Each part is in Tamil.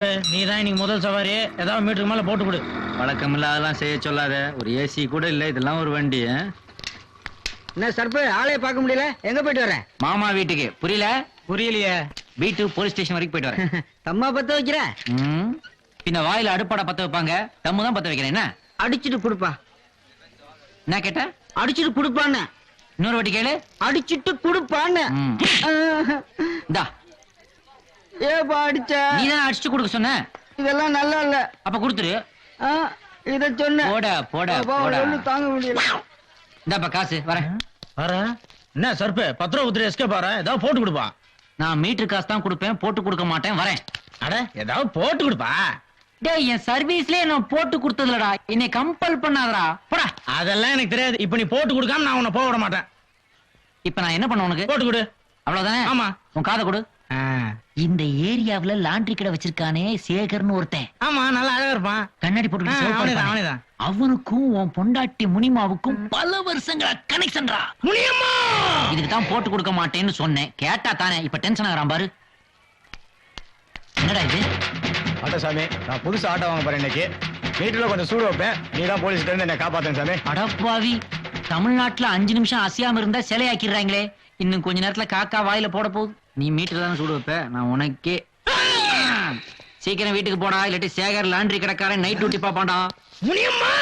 நீதான் இன்னைக்கு முதல் சவாரி ஏதாவது மீட்டருக்கு மேல போட்டு கொடு. வழக்கம் இல்லாதெல்லாம் செய்ய சொல்லாத. ஒரு ஏசி கூட இல்ல, இதெல்லாம் ஒரு வண்டி. என்ன சர்ப்பு ஆளைய பார்க்க முடியல, எங்க போயிட்டு வரேன்? மாமா வீட்டுக்கு. புரியல? புரியலையே. வீட்டு போலீஸ் ஸ்டேஷன் வரைக்கும் போயிட்டு வரேன். தம்மா பத்த வைக்கிற? பின்ன வாயில அடுப்பாடா பத்த வைப்பாங்க, தம்மு தான் பத்த வைக்கிறேன். என்ன அடிச்சிட்டு குடுப்பா. என்ன கேட்ட? அடிச்சிட்டு குடுப்பான்னு. இன்னொரு வாட்டி கேளு. அடிச்சிட்டு குடுப்பான்னு. இந்தா. ஏப்பா அடிச்ச? நீதான் அடிச்சுட்டு கொடுக்க சொன்ன. இதெல்லாம் நல்லா இல்ல. அப்ப கொடுத்துரு. இத சொன்ன. போட போட அப்பா, போட. ஒண்ணும் தாங்க முடியல. இந்தாப்பா காசு. வரேன். என்ன சர்ப்பு 10 ரூபா குத்துரு எஸ்கே பாரு, ஏதாவது போட்டு கொடுப்பா. நான் மீட்டர் காசு தான் கொடுப்பேன், போட்டு கொடுக்க மாட்டேன். வரேன். அட ஏதாவது போட்டு கொடுப்பா. டேய், என் சர்வீஸ்லயே நான் போட்டு கொடுத்ததுலடா, என்னை கம்பல் பண்ணாதடா. போடா. அதெல்லாம் எனக்கு தெரியாது. இப்ப நீ போட்டு கொடுக்காம நான் உன்னை போக விட மாட்டேன். இப்ப நான் என்ன பண்ண உனக்கு? போட்டு கொடு. அவ்வளவுதானே? ஆமா. உன் காதை கொடு. இந்த ஏரியாவுல லாண்டரி கடை வச்சிருக்கானே சேகர்னு ஒருத்தன். ஆமா, நல்லா அழகா இருப்பான். கண்ணாடி போட்டு அவனேதான். அவனுக்கும் உன் பொண்டாட்டி முனிமாவுக்கும் பல வருஷங்களா கனெக்ஷன்டா. முனியம்மா, இதுக்கு தான் போட்டு கொடுக்க மாட்டேன்னு சொன்னேன். கேட்டா தானே இப்ப டென்ஷன் ஆகுறான் பாரு. என்னடா இது? ஆட்டோ சாமி, நான் புதுசு ஆட்டோ வாங்க போறேன் இன்னைக்கு. வீட்டுல கொஞ்சம் சூடு வைப்பேன், நீ தான் போலீஸ்ல இருந்து என்ன காப்பாத்தேன் சாமி. அடப்பாவி, தமிழ்நாட்டுல 5 நிமிஷம் அசையாம இருந்தா சிலையாக்கிடுறாங்களே. இன்னும் கொஞ்ச நேரத்துல காக்கா வாயில போட போகுது. நீ மீட்டர் தானே சூடு வைப்ப, நான் உனக்கே. சீக்கிரம் வீட்டுக்கு போடா, இல்லாட்டி சேகர் லாண்டரி கடைக்காரன் நைட் டியூட்டி பாப்பான்டா. முனியம்மா.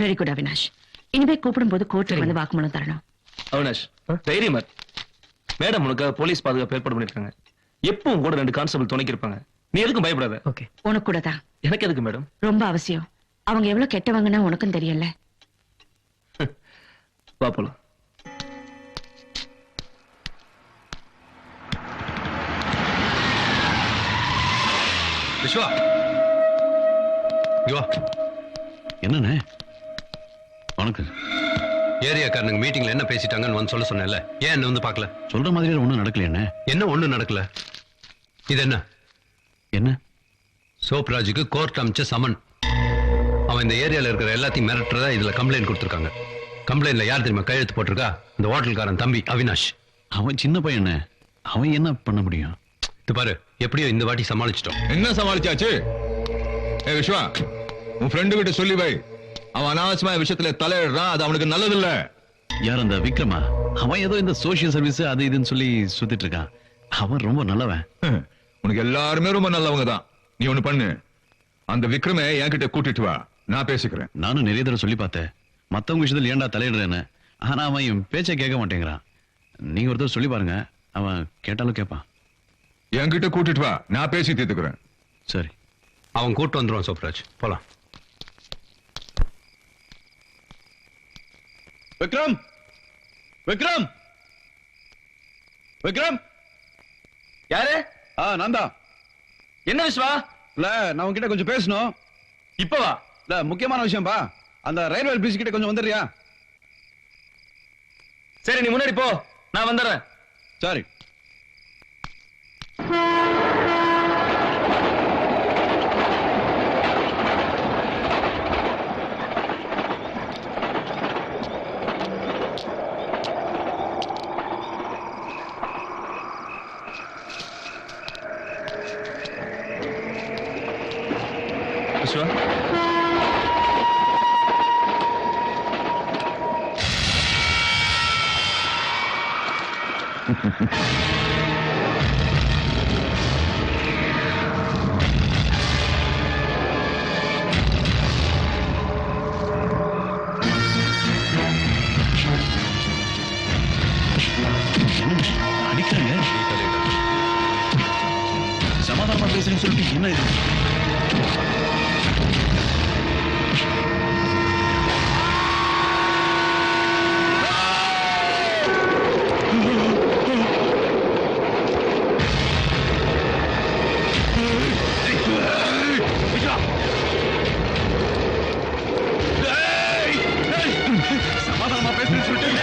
Very good Avinash. இனிமே கூப்பிடும் போது கோர்ட்டுக்கு வந்து வாக்குமூலம் தரணும். அவினாஷ், தைரியமா மேடம் உனக்கு போலீஸ் பாதுகாப்பு ஏற்பாடு பண்ணிருக்காங்க. எப்பவும் கூட 2 கான்ஸ்டபிள் துணைக்கு இருப்பாங்க. நீ எதுக்கும் பயப்படாத. ஓகே. உனக்கு கூட தான். எனக்கு எதுக்கு மேடம்? ரொம்ப அவசியம். அவங்க எவ்வளவு கெட்டவங்கன்னா உனக்கும் தெரியல. வா போலாம். விஸ்வா, இங்க வா. என்னண்ணே? வணக்கம். ஏரியாக்காரனுங்க மீட்டிங்ல என்ன பேசிட்டாங்கன்னு வந்து சொல்ல சொன்னேன்ல, ஏன் என்ன வந்து பார்க்கல? சொல்ற மாதிரி ஒண்ணும் நடக்கலையே. என்ன ஒண்ணும் நடக்கல? இது என்ன? என்ன? சோப்ராஜுக்கு கோர்ட் அமைச்ச சமன். அவன் இந்த ஏரியால இருக்கிற எல்லாத்தையும் மிரட்டுறதா இதுல கம்ப்ளைண்ட் கொடுத்திருக்காங்க. கம்ப்ளைண்ட்ல யார் தெரியுமா கையெழுத்து போட்டிருக்கா? இந்த ஹோட்டல்காரன் தம்பி அவினாஷ். அவன் சின்ன பையன், அவன் என்ன பண்ண முடியும்? இது பாரு, எப்படியோ இந்த வாட்டி சமாளிச்சிட்டோம். என்ன சமாளிச்சாச்சு? ஏ விஸ்வா, உன் ஃப்ரெண்டு கிட்ட சொல்லி வை. அவன் அனாவசியமான விஷயத்துல தலையிடுறான், அது அவனுக்கு நல்லது இல்ல. யார் அந்த விக்ரமா? அவன் ஏதோ இந்த சோசியல் சர்வீஸ் அது இதுன்னு சொல்லி சுத்திட்டு இருக்கான். அவன் ரொம்ப நல்லவன். உனக்கு எல்லாருமே ரொம்ப நல்லவங்க தான். நீ ஒண்ணு பண்ணு, அந்த விக்ரமை என்கிட்ட கூட்டிட்டு வா, நான் பேசிக்கிறேன். நானும் நிறைய தடவை சொல்லி பார்த்தேன், மத்தவங்க விஷயத்துல ஏன்டா தலையிடுறேன்னு. ஆனா அவன் என் பேச்சை கேட்க மாட்டேங்கிறான். நீங்க ஒருத்தர் சொல்லி பாருங்க, அவன் கேட்டாலும் கேட்பான். என்கிட்ட கூட்டிட்டு வா, நான் பேசி தீர்த்துக்கிறேன். சரி. அவன் கூட்டு வந்துருவான். சோப்ராஜ், போலாம். விக்ரம், விக்ரம், விக்ரம். யாரு? நான் தான். என்ன விஸ்வா? இல்ல, நான் உன்கிட்ட கொஞ்சம் பேசணும். இப்ப வா. இல்ல, முக்கியமான விஷயம்பா. அந்த ரயில்வே பிரிட்ஜ் கிட்ட கொஞ்சம் வந்துடுறியா? சரி, நீ முன்னாடி போ, நான் வந்துடுறேன். சரி. விஸ்வா, அடிக்கிறாங்க. சமாதானமா பேசுறேன்னு சொல்லிட்டு என்ன இது? சமாதானமா பேசுறேன்னு சொல்லிட்டு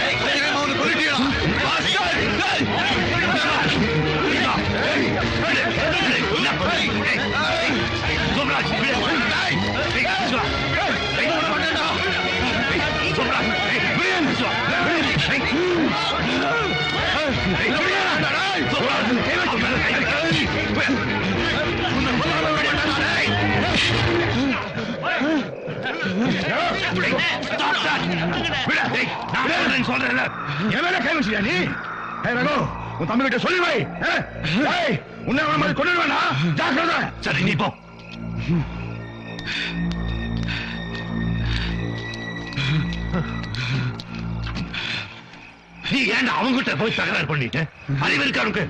Hey! உன் தம்பி கிட்ட சொல்லி வை. உன்னை அவன் மாதிரி கொண்டு வேண்டாம். ஜாக்கிரதை. சரி நீ போ. நீ ஏன்டா அவங்கிட்ட போய் தகராறு பண்ணிட்டு அறிவு இருக்கா உனக்கு?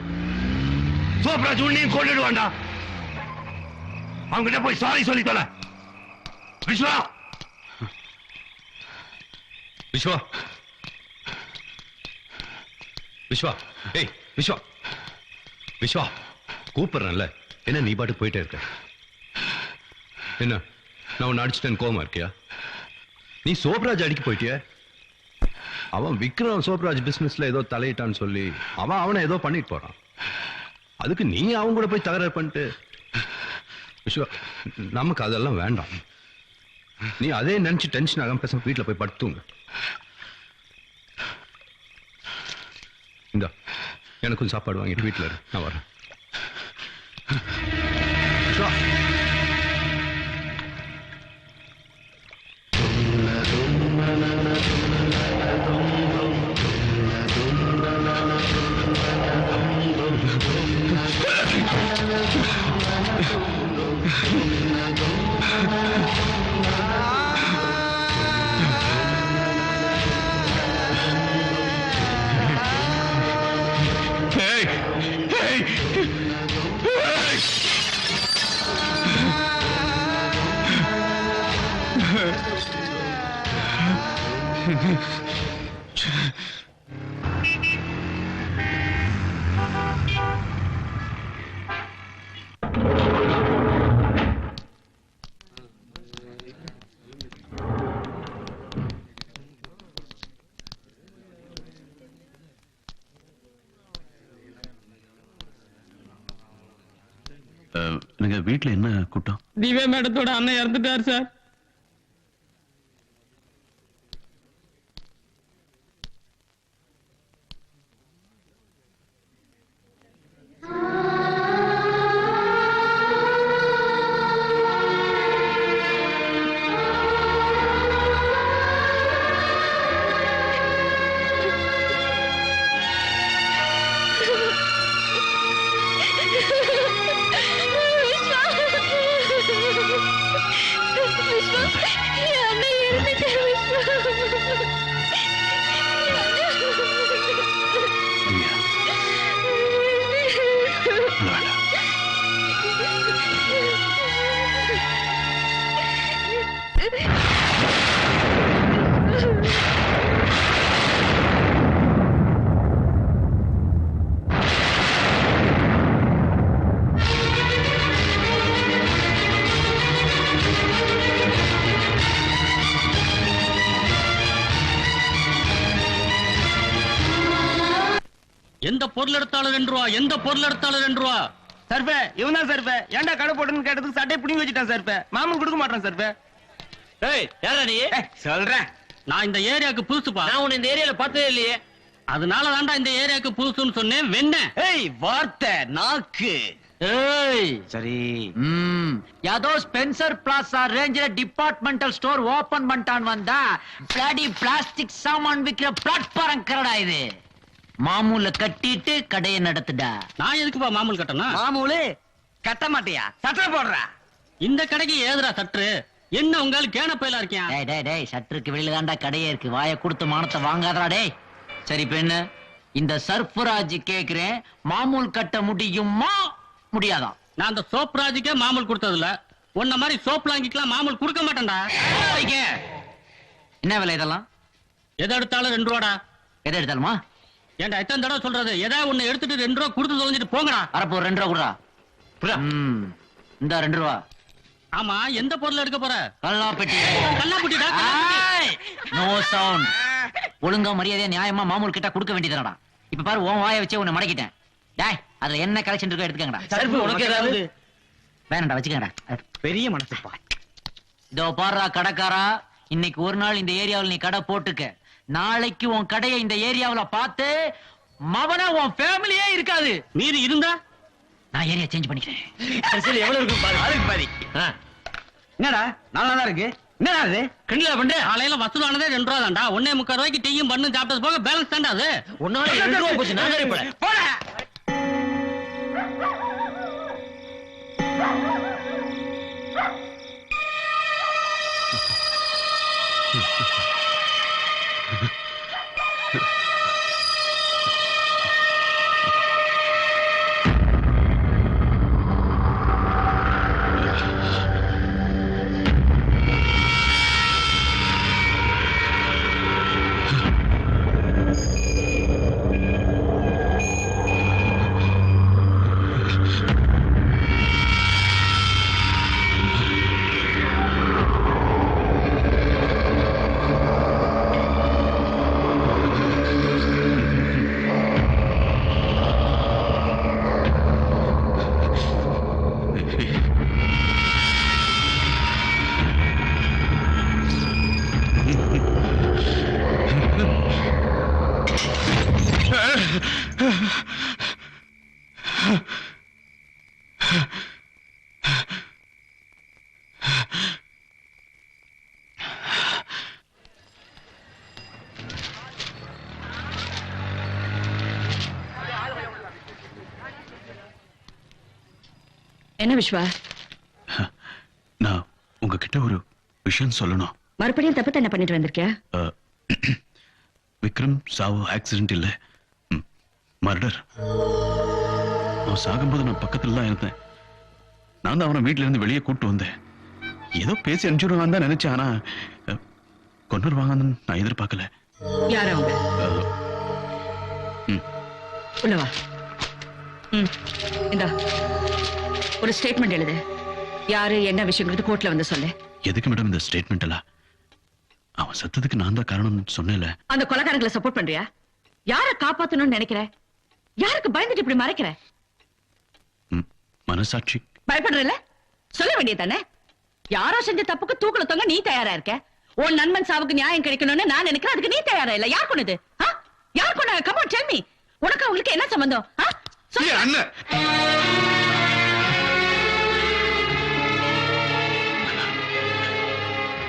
சோப்ராஜ் உன்னையும் கொண்டுடுவான்டா. அவங்கிட்ட போய் சாரி சொல்லி தொலை. விஸ்வா விஸ்வா விஸ்வா ஏய் விஸ்வா விஸ்வா கூப்பிடுறேன்ல, என்ன நீ பாட்டு போயிட்டே இருக்க? என்ன நான் உன்னை அடிச்சுட்டேன்னு கோவமா இருக்கியா? நீ சோப்ராஜ் அடிக்க போயிட்டிய. அவன் விக்ரம் சோப்ராஜ் பிசினஸ்ல ஏதோ தலையிட்டான்னு சொல்லி அவனை ஏதோ பண்ணிட்டு போறான். அதுக்கு நீ அவன் கூட போய் தகராறு பண்ணிட்டு விஸ்வா, நமக்கு அதெல்லாம் வேண்டாம். நீ அதே நினைச்சு டென்ஷன் ஆகாம பேச வீட்டுல போய் படுத்துங்க. இந்த எனக்கும் சாப்பாடு வாங்கிட்டு வீட்டுல இரு, நான் வரேன். விஸ்வா நீங்க வீட்டுல என்ன கூட்டம்? திவ்யா மேடத்தோட அண்ணன் இறந்துட்டார் சார். எந்த பொருள் எடுத்தாலும் 2 ரூபா, எந்த பொருள் எடுத்தாலும் 2 ரூபா. சர்பே இவன் தான் சர்பே. ஏன்டா கடை போட்டுன்னு கேட்டதுக்கு சட்டை பிடிங்கி வச்சுட்டான் சர்பே. மாமன் கொடுக்க மாட்டான் சர்பே. ஏய் யாரா நீ? சொல்றேன், நான் இந்த ஏரியாவுக்கு புதுசுப்பா. நான் உன்னை இந்த ஏரியால பார்த்ததே இல்லையே. அதனால தான்டா இந்த ஏரியாவுக்கு புதுசுன்னு சொன்னேன். வெண்ண ஏய் வார்த்தை நாக்கு. ஏய் சரி யாதோ ஸ்பென்சர் பிளாசா ரேஞ்சில டிபார்ட்மெண்டல் ஸ்டோர் ஓபன் பண்ணிட்டான் வந்தா பிளாடி பிளாஸ்டிக் சாமான் விக்கிற பிளாட்ஃபார்ம் கரடா இது. மாமூல கட்டிட்டு கடையை நடத்துடா. நான் எதுக்குப்பா மாமூல் கட்டணும்? மாமூலு கட்ட மாட்டியா? சட்டை போடுறா. இந்த கடைக்கு ஏதுடா சற்று? என்ன உங்கள் கேனப்பையில இருக்கேன்? டேய் டேய் டேய் சட்டருக்கு வெளியில தான்டா கடையே இருக்கு. வாயை கொடுத்து மானத்தை வாங்காதடா டேய். சரி பெண்ணு, இந்த சர்ஃபராஜ் கேக்குறேன், மாமூல் கட்ட முடியுமா முடியாதா? நான் அந்த சோப் ராஜுக்கே மாமூல் கொடுத்ததில்ல. உன்ன மாதிரி சோப் லாங்கிக்கலாம் மாமூல் கொடுக்க மாட்டேன்டா. என்ன விலை இதெல்லாம்? எதை எடுத்தாலும் 2 ரூபாடா. எதை எடுத்தாலுமா? ஏன்டா எத்தனை தடவை சொல்றது? ஏதாவது ஒண்ணு எடுத்துட்டு 2 ரூபா கொடுத்து தொலைஞ்சிட்டு போங்கடா. வரப்போ 2 ரூபா கொடுறா. இந்த 2 ரூபா. ஆமா, எந்த பொருள் எடுக்க போற? கல்லாப்பெட்டி. கல்லாப்பட்டிடா. No sound. ஒழுங்கா மரியாதையா நியாயமா மாமூல் கிட்ட கொடுக்க வேண்டியதுடா. இப்ப பாரு உன் வாயை வச்சே உன்னை மடக்கிட்டேன். டேய் அதுல என்ன கலெக்ஷன் இருக்கோ எடுத்துக்கங்கடா. சர்பு உனக்கு ஏதாவது? வேணாம்டா வச்சுக்கங்கடா. பெரிய மனசுப்பா. இதோ பாருடா கடைக்காரா, இன்னைக்கு ஒரு நாள் இந்த ஏரியாவில் நீ கடை போட்டுக்க. நாளைக்கு உன் கடையை இந்த ஏரியாவுல பார்த்து மவனா உன் ஃபேமிலியே இருக்காது. மீறி இருந்தா நான் ஏரியா சேஞ்ச் பண்ணிக்கிறேன். சரி எவ்வளவு இருக்கும் பாரு. அதுக்கு பாதி. என்னடா நல்லா தான் இருக்கு. என்னடா அது? கிண்டலா பண்ற? காலையில வசூலானதே 2 ரூபா தான்டா. 1.25 ரூபாய்க்கு டீயும் பண்ணு சாப்பிட்டது போக பேலன்ஸ் தான்டா அது. உன்னால 2 ரூபா போச்சு. நான் சரி போட. போடா. என்ன விஸ்வா, நான் உங்ககிட்ட ஒரு விஷயம் சொல்லணும். மறுபடியும் தப்பு தானே பண்ணிட்டு வந்திருக்கியா? விக்ரம் சாவு ஆக்சிடென்ட் இல்ல, மர்டர். அவன் சாகும்போது நான் பக்கத்துல தான் இருந்தேன். நான் தான் அவனை வீட்டுல இருந்து வெளியே கூட்டு வந்தேன். ஏதோ பேசி அனுப்பிச்சுடுவாங்க தான் நினைச்சேன். ஆனா கொண்டுருவாங்கன்னு நான் எதிர்பார்க்கல. யார் அவங்க? உள்ளவா. இந்தா ஒரு ஸ்டேட்மெண்ட் எழுது. யாரு என்ன விஷயங்கிறது கோர்ட்ல வந்து சொல்லு. எதுக்கு மேடம் இந்த ஸ்டேட்மெண்ட் எல்லாம்? அவன் சத்தத்துக்கு நான் தான் காரணம் சொன்னேன்ல. அந்த கொலைகாரங்களை சப்போர்ட் பண்றியா? யார காப்பாத்தணும்னு நினைக்கிற? யாருக்கு பயந்துட்டு இப்படி மறைக்கிற? மனசாட்சி. பயப்படுறல? சொல்ல வேண்டியதானே? யாரோ செஞ்ச தப்புக்கு தூக்குல தொங்க நீ தயாரா இருக்க. உன் நண்பன் சாவுக்கு நியாயம் கிடைக்கணும்னு நான் நினைக்கிறேன். அதுக்கு நீ தயாரா இல்ல. யார் கொண்டது? யார் கொண்டாங்க? Come on tell me. உனக்கு அவங்களுக்கு என்ன சம்பந்தம்? அண்ணன்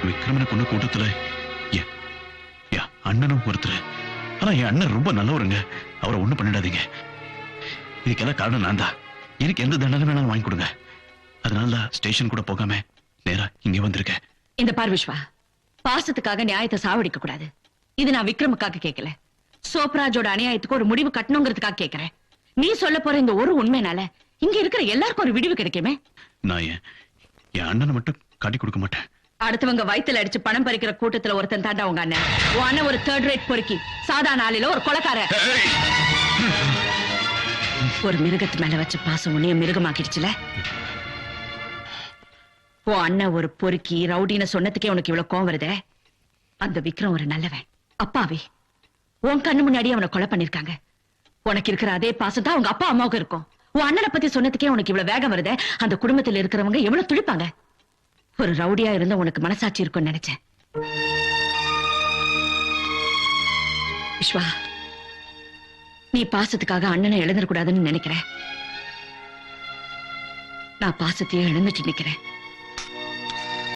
விக்ரமனை கொண்ட கூட்டத்துல அண்ணனும் ஒருத்தர். ஆனா என் அண்ணன் ரொம்ப நல்லவருங்க. அவரை ஒண்ணும் பண்ணிடாதீங்க. இதுக்கெல்லாம் காரணம் நான் தான். எனக்கு எந்த தண்டனை வேணாலும் வாங்கி கொடுங்க. அதனால ஸ்டேஷன் கூட போகாம நேரா இங்க வந்திருக்கேன். இந்த பார் விஸ்வா, பாசத்துக்காக நியாயத்தை சாவடிக்க கூடாது. இது நான் விக்ரமுக்காக கேட்கல. சோப்ராஜோட அநியாயத்துக்கு ஒரு முடிவு கட்டணுங்கிறதுக்காக கேட்கிறேன். நீ சொல்ல போற இந்த ஒரு உண்மைனால இங்க இருக்கிற எல்லாருக்கும் ஒரு விடிவு கிடைக்குமே. நான் என் அண்ணனை மட்டும் காட்டி கொடுக்க மாட்டேன். அடுத்தவங்க வயித்துல அடிச்சு பணம் பறிக்கிற கூட்டத்துல ஒருத்தன் தாண்டா உங்க அண்ணன். உன் அண்ணன் ஒரு 3rd rate பொறுக்கி, சாதாரண ஆளில ஒரு கொலைக்கார. ஒரு மிருகத்து மேல வச்ச பாசம் உன்னைய மிருகமாக்கிடுச்சுல. உன் அண்ணன் ஒரு பொறுக்கி ரவுடின்னு சொன்னதுக்கே உனக்கு இவ்வளவு கோவம் வருதே. அந்த விக்ரம் ஒரு நல்லவன். அப்பாவி உன் கண்ணு முன்னாடி அவனை கொலை பண்ணிருக்காங்க. உனக்கு இருக்கிற அதே பாசம் தான் உங்க அப்பா அம்மாவுக்கு இருக்கும். உன் அண்ணனை பத்தி சொன்னதுக்கே உனக்கு இவ்வளவு வேகம் வருதே. அந்த குடும்பத்தில் இருக்கிறவங்க எவ்வளவு துடிப்பாங்க. ஒரு ரவுடியா இருந்த உனக்கு மனசாட்சி இருக்கும்னு நினைச்சேன். விஸ்வா, நீ பாசத்துக்காக அண்ணனை இழந்துடக்கூடாதுன்னு நினைக்கிறேன். நான் பாசத்தையே இழந்துட்டு நிக்கிறேன்.